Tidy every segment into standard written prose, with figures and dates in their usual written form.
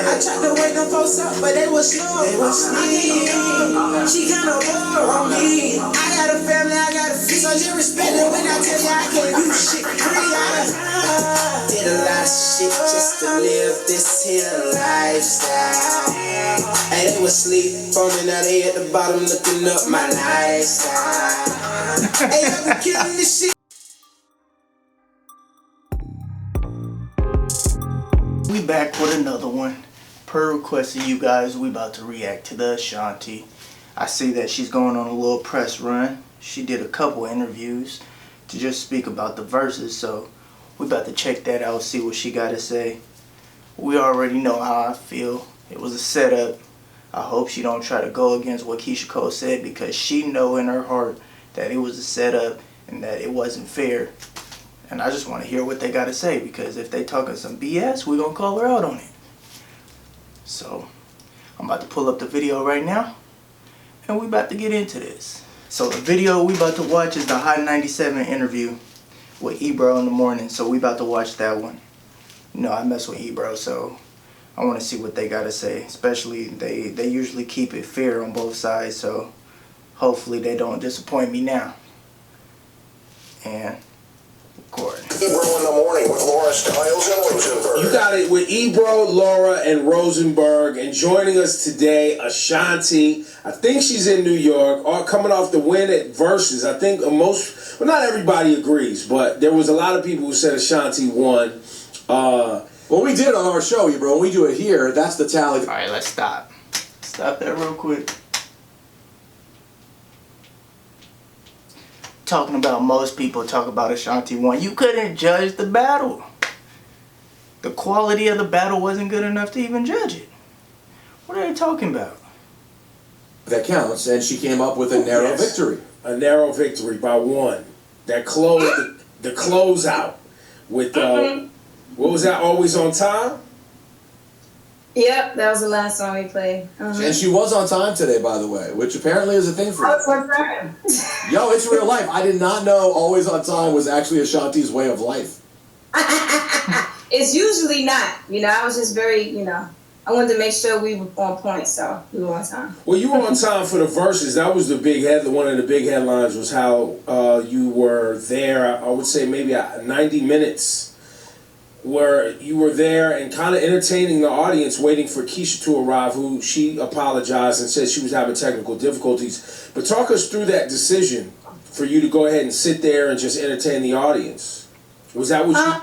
I tried to wake them folks up, but they was slow. She kinda war on me. I got a family, I got a fee, so just respect it when I tell you I can't do shit free. I did a lot of shit just to live this here lifestyle. Hey, they was sleep for me, now they at the bottom looking up my lifestyle. Hey, I been killing this shit. We back with another one. Per request of you guys, we about to react to the Ashanti. I see that she's going on a little press run. She did a couple interviews to just speak about the Verzuz, so we about to check that out, see what she got to say. We already know how I feel. It was a setup. I hope she don't try to go against what Keyshia Cole said, because she know in her heart that it was a setup and that it wasn't fair. And I just want to hear what they got to say, because if they talking some BS, we're going to call her out on it. So, I'm about to pull up the video right now, and we about to get into this. So, the video we about to watch is the Hot 97 interview with Ebro in the morning. So, we about to watch that one. You know, I mess with Ebro, so I want to see what they got to say. Especially, they usually keep it fair on both sides, so hopefully they don't disappoint me now. And Ebro in the morning with Laura Stiles and Rosenberg. You got it with Ebro, Laura, and Rosenberg. And joining us today, Ashanti. I think she's in New York, coming off the win at Verzuz. I think well, not everybody agrees, but there was a lot of people who said Ashanti won. Well, we did it on our show, Ebro. When we do it here, that's the tally. All right, let's stop. Stop that real quick. Talking about most people talk about Ashanti won. You couldn't judge the battle. The quality of the battle wasn't good enough to even judge it. What are they talking about? That counts, and she came up with a narrow victory. A narrow victory by one. That close, the closeout with what was that? Always on Time. Yep, that was the last song we played. And she was on time today, by the way, which apparently is a thing for you. On time. Yo, it's real life. I did not know always on time was actually Ashanti's way of life. It's usually not. You know, I was just very, I wanted to make sure we were on point, so we were on time. Well, you were on time for the Verzuz. That was the big one of the big headlines was how you were there. I would say maybe 90 minutes. Where you were there and kind of entertaining the audience, waiting for Keyshia to arrive, who she apologized and said she was having technical difficulties. But talk us through that decision for you to go ahead and sit there and just entertain the audience. Was that what you...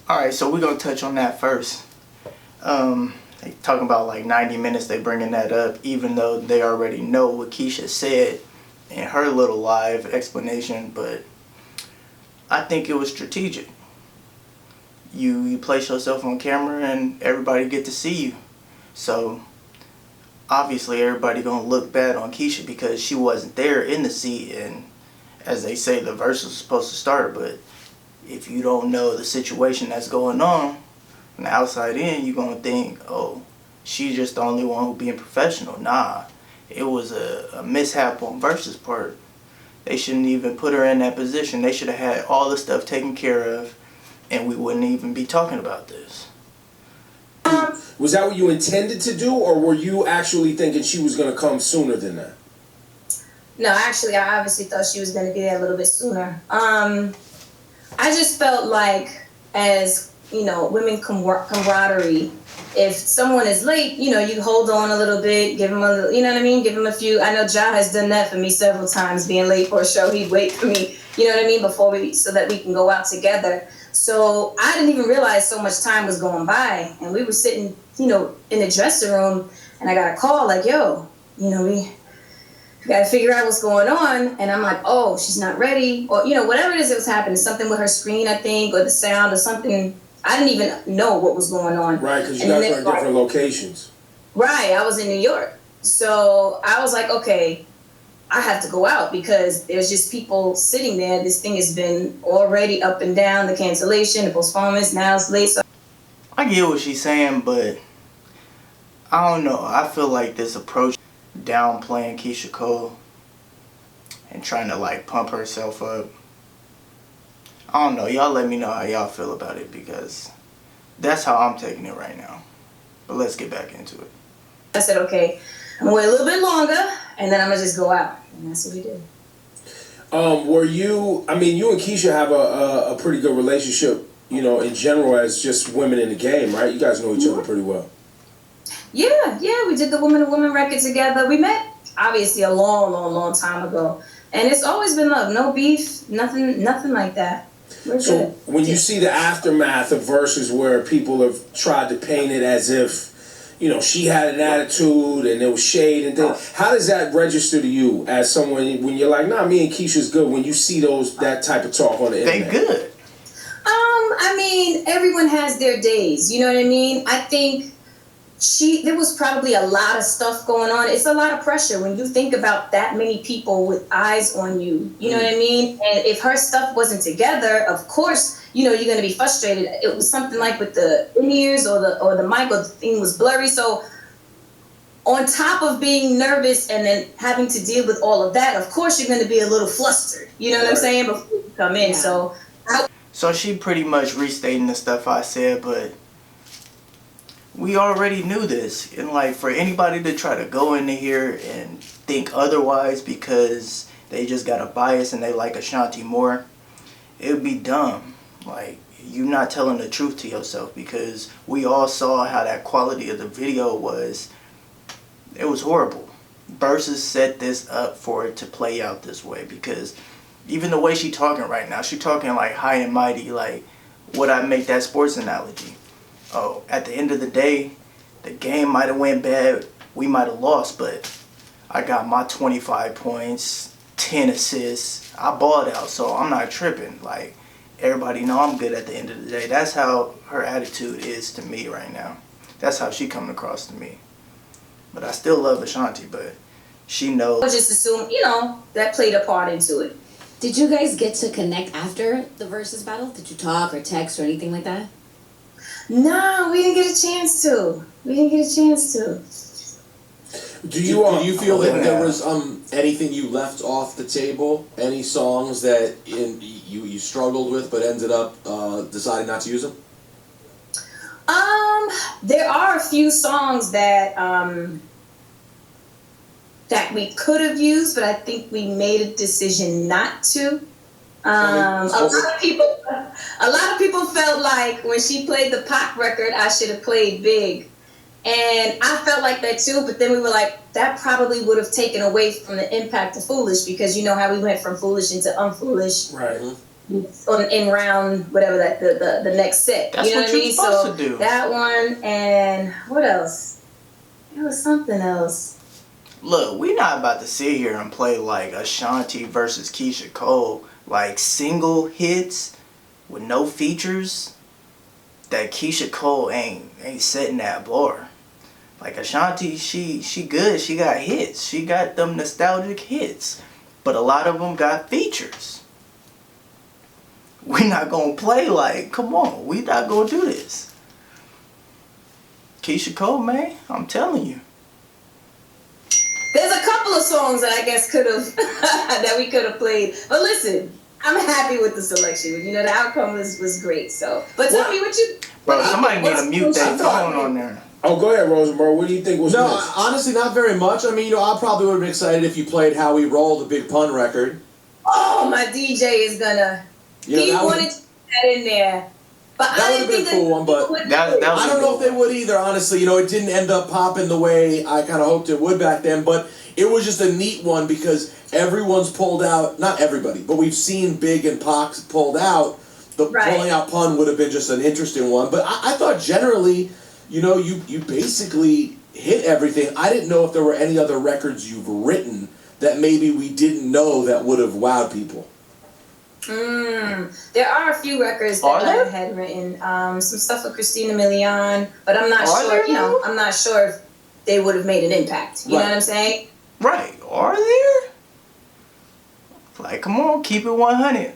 Alright, so we're going to touch on that first. They talking about like 90 minutes, they bringing that up, even though they already know what Keyshia said in her little live explanation, but I think it was strategic. You place yourself on camera and everybody get to see you. So obviously everybody gonna look bad on Keyshia because she wasn't there in the seat, and as they say, the verse was supposed to start. But if you don't know the situation that's going on from the outside in, you're gonna think, oh, she's just the only one who being professional. Nah, it was a mishap on Verzuz part. They shouldn't even put her in that position. They should have had all the stuff taken care of, and we wouldn't even be talking about this. Was that what you intended to do, or were you actually thinking she was going to come sooner than that? No, actually, I obviously thought she was going to be there a little bit sooner. I just felt like, as, women camaraderie, if someone is late, you hold on a little bit, give them a little, you know what I mean? Give them a few. I know Ja has done that for me several times, being late for a show. He'd wait for me, you know what I mean, so that we can go out together. So I didn't even realize so much time was going by, and we were sitting, in the dressing room, and I got a call like, yo, we got to figure out what's going on. And I'm like, oh, she's not ready, or, whatever it is that was happening, something with her screen, I think, or the sound or something. I didn't even know what was going on. Right, because you guys were in different locations. Right, I was in New York. So I was like, okay, I have to go out because there's just people sitting there. This thing has been already up and down, the cancellation, the postponements, now it's late. So I get what she's saying, but I don't know. I feel like this approach, downplaying Keyshia Cole and trying to like pump herself up. I don't know. Y'all let me know how y'all feel about it, because that's how I'm taking it right now. But let's get back into it. I said, okay, I'm gonna wait a little bit longer, and then I'm gonna just go out. And that's what we did. Were you? I mean, you and Keyshia have a pretty good relationship, you know, in general as just women in the game, right? You guys know each other pretty well. Yeah, we did the Woman to Woman record together. We met obviously a long time ago, and it's always been love. No beef, nothing like that. We're So good. when you see the aftermath of Verzuz where people have tried to paint it as if, you know, she had an attitude and there was shade and things, how does that register to you as someone when you're like, nah, me and Keisha's good, when you see that type of talk on the internet? They good. I mean, everyone has their days. You know what I mean? I think there was probably a lot of stuff going on. It's a lot of pressure when you think about that many people with eyes on you. You know what I mean? And if her stuff wasn't together, of course, you know, you're going to be frustrated. It was something like with the in-ears or the mic, or the thing was blurry. So on top of being nervous and then having to deal with all of that, of course, you're going to be a little flustered. You know what I'm saying? Before you come in. Yeah. So she pretty much restating the stuff I said, but we already knew this. And like, for anybody to try to go into here and think otherwise because they just got a bias and they like Ashanti more, it would be dumb. Like, you're not telling the truth to yourself, because we all saw how that quality of the video was. It was horrible. Verzuz set this up for it to play out this way, because even the way she talking right now, she talking like high and mighty, like, would I make that sports analogy? Oh, at the end of the day, the game might have went bad, we might have lost, but I got my 25 points, 10 assists, I balled out, so I'm not tripping. Like, everybody know I'm good at the end of the day. That's how her attitude is to me right now. That's how she coming across to me. But I still love Ashanti, but she knows. I just assume, you know, that played a part into it. Did you guys get to connect after the Verzuz battle? Did you talk or text or anything like that? No, we didn't get a chance to. Do you Did you feel that yeah. there was anything you left off the table? Any songs that you struggled with but ended up deciding not to use them? There are a few songs that that we could have used, but I think we made a decision not to. A lot of people felt like when she played the pop record, I should have played Big. And I felt like that too, but then we were like, that probably would have taken away from the impact of Foolish, because you know how we went from Foolish into Unfoolish. Right. In round whatever that the next set. That's you know what what I you're mean? supposed So to do. that one, and what else? It was something else. Look, we not about to sit here and play like Ashanti versus Keyshia Cole, like single hits with no features. That Keyshia Cole ain't setting that bar. Like Ashanti, she good. She got hits. She got them nostalgic hits, but a lot of them got features. We not gonna play like, come on, we not gonna do this. Keyshia Cole, man, I'm telling you. There's a couple of songs that I guess could have that we could have played. But listen, I'm happy with the selection. You know, the outcome was great. So, but tell me what you. Bro, somebody need to mute that their phone on there. Oh, go ahead, Rosenberg. What do you think was No, missed? honestly, not very much. I mean, you know, I probably would have been excited if you played How We Roll, the Big Pun record. Oh, my DJ is gonna. Yeah, he that wanted would- to put that in there. But That I would have didn't been a think cool one, but that was I don't know if they would either, honestly. You know, it didn't end up popping the way I kind of hoped it would back then, but it was just a neat one because everyone's pulled out. Not everybody, but we've seen Big and Pac pulled out. The Right. pulling out Pun would have been just an interesting one. But I thought generally, you know, you basically hit everything. I didn't know if there were any other records you've written that maybe we didn't know that would have wowed people. There are a few records that Are there? I had written. Some stuff with Christina Milian, but I'm not Are sure. there You know, now? I'm not sure if they would have made an impact. You know Right. what I'm saying? Right, are there? Like, come on, keep it 100.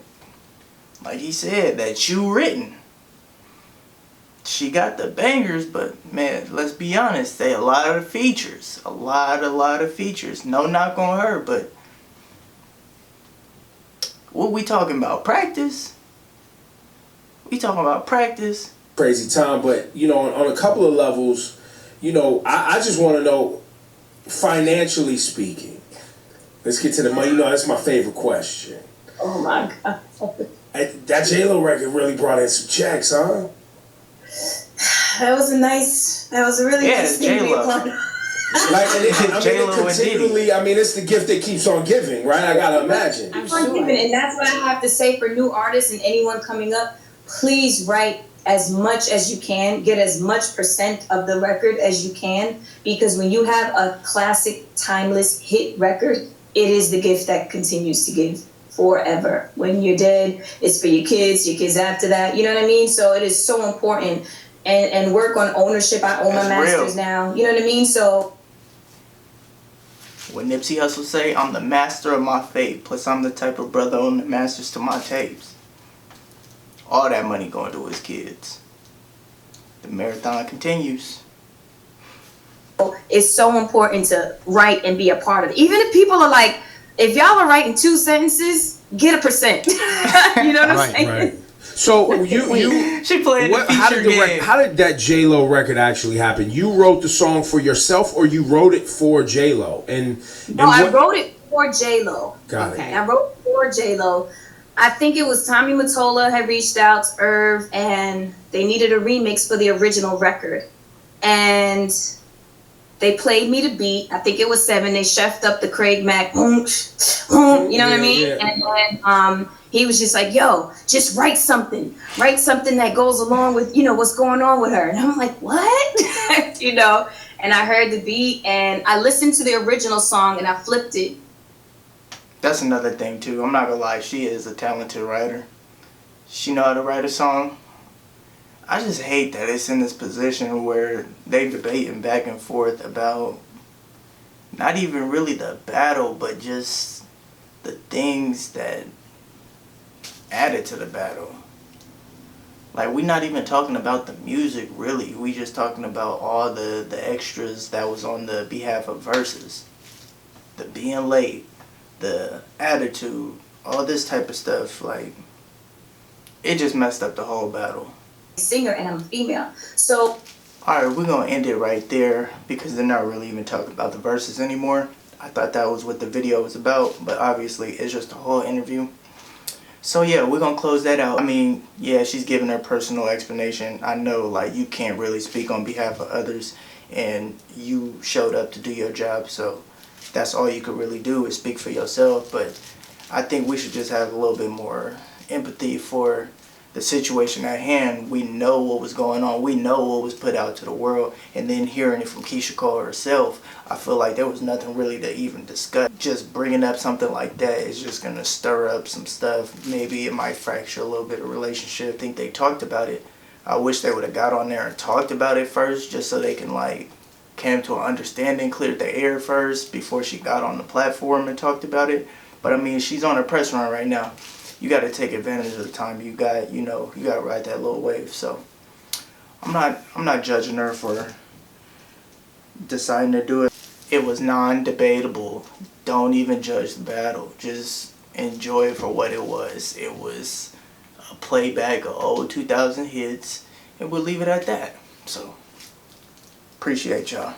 Like he said, that you written. She got the bangers, but man, let's be honest, they a lot of features. A lot of features. No knock on her, but what we talking about? Practice? We talking about practice? Crazy time, but you know, on a couple of levels, I just want to know, financially speaking. Let's get to the money. That's my favorite question. Oh my God. That J-Lo record really brought in some checks, huh? That was a really nice thing to be a part of. It's the gift that keeps on giving, right? I gotta imagine. I'm sure. And that's what I have to say for new artists and anyone coming up. Please write as much as you can, get as much % of the record as you can, because when you have a classic, timeless hit record, it is the gift that continues to give forever. When you're dead, it's for your kids after that. You know what I mean? So it is so important. And work on ownership. I own my masters now. You know what I mean? So what Nipsey Hussle say, I'm the master of my fate, plus I'm the type of brother on the masters to my tapes. All that money going to his kids. The marathon continues. It's so important to write and be a part of it. Even if people are like, if y'all are writing 2 sentences, get a %. You know what I'm saying? Right. So she played the feature game. How did that J-Lo record actually happen? You wrote the song for yourself, or you wrote it for J-Lo? I wrote it for J-Lo. Got it. I wrote it for J-Lo. I think it was Tommy Mottola had reached out to Irv, and they needed a remix for the original record. And they played me the beat. I think it was 7. They chefed up the Craig Mack, you know what I mean? Yeah. And then he was just like, yo, just write something that goes along with, what's going on with her. And I'm like, what? And I heard the beat, and I listened to the original song, and I flipped it. That's another thing too. I'm not gonna lie, she is a talented writer. She know how to write a song. I just hate that it's in this position where they debating back and forth about not even really the battle, but just the things that added to the battle. Like, we're not even talking about the music really. We just talking about all the extras that was on the behalf of Verzuz. The being late, the attitude, all this type of stuff. Like, it just messed up the whole battle. Singer, and I'm female, so alright, we're gonna end it right there because they're not really even talking about the verses anymore. I thought that was what the video was about, but obviously it's just a whole interview. So yeah, we're gonna close that out. I mean, yeah, she's giving her personal explanation. I know, like, you can't really speak on behalf of others, and you showed up to do your job, so that's all you could really do is speak for yourself. But I think we should just have a little bit more empathy for the situation at hand. We know what was going on. We know what was put out to the world. And then hearing it from Keyshia Cole herself, I feel like there was nothing really to even discuss. Just bringing up something like that is just going to stir up some stuff. Maybe it might fracture a little bit of relationship. I think they talked about it. I wish they would have got on there and talked about it first, just so they can, like, came to an understanding, cleared the air first before she got on the platform and talked about it. But I mean, she's on her press run right now. You got to take advantage of the time you got. You got to ride that little wave. So I'm not judging her for deciding to do it. It was non-debatable. Don't even judge the battle. Just enjoy it for what it was. It was a playback of old 2000 hits, and we'll leave it at that. So appreciate y'all.